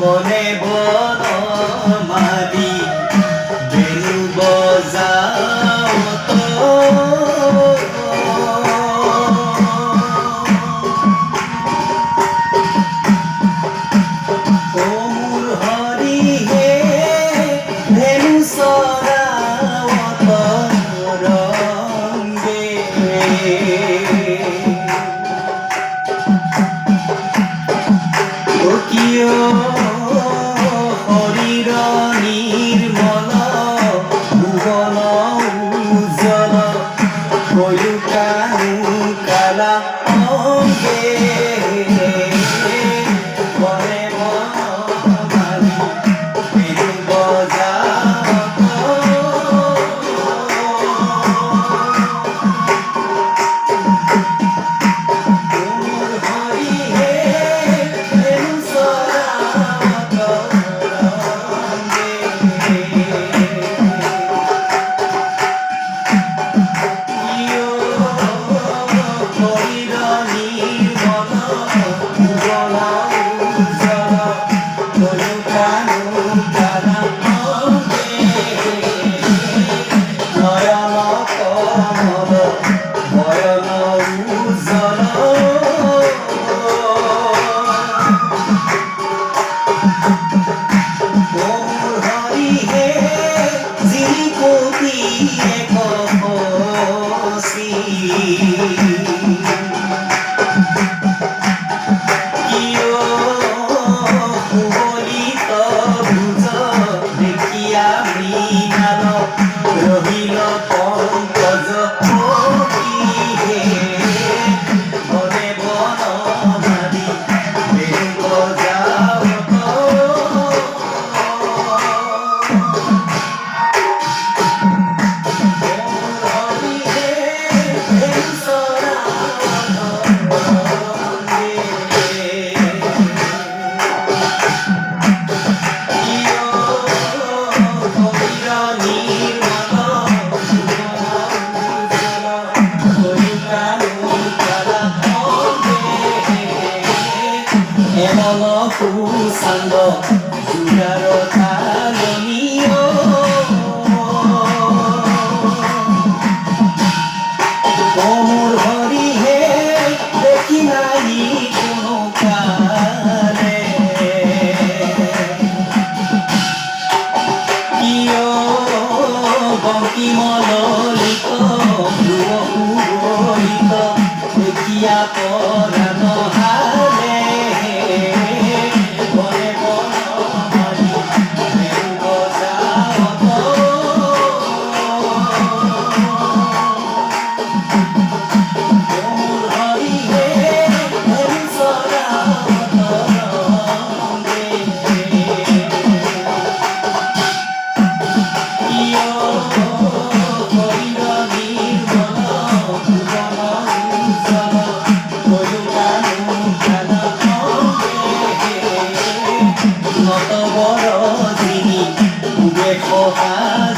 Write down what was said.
বনে বনমালী বেণু বজাওত ও মোৰ হৰি হে ধেনু চৰাওত ৰংগে কিয় শৰীৰ নিৰ্মল ভুৱন উজ্জ্বল কয়ুকানু কালা অংগে বনে বনমালী বেণু বজাওত রহিল পঙ্কজ বনে বনমালী বেণু বজাওত এমন সুচান্দ জোৰাৰ ধাৰণীয় মোৰ হৰি হে দেখি নাই কোনো কালে কিয় বংকী মললিত ধ্ৰুৱ সুৰলিত দেখিয়া পৰাণ হালে বনে বনমালী বেণু বজাওত মোৰ হৰি হে ধেনু চৰাওত ৰংগে কিয় শৰীৰ নিৰ্মল ভুৱন উজ্জ্বল কয়ুকানু কালা অংগে নত বৰজিনী উবে সহায়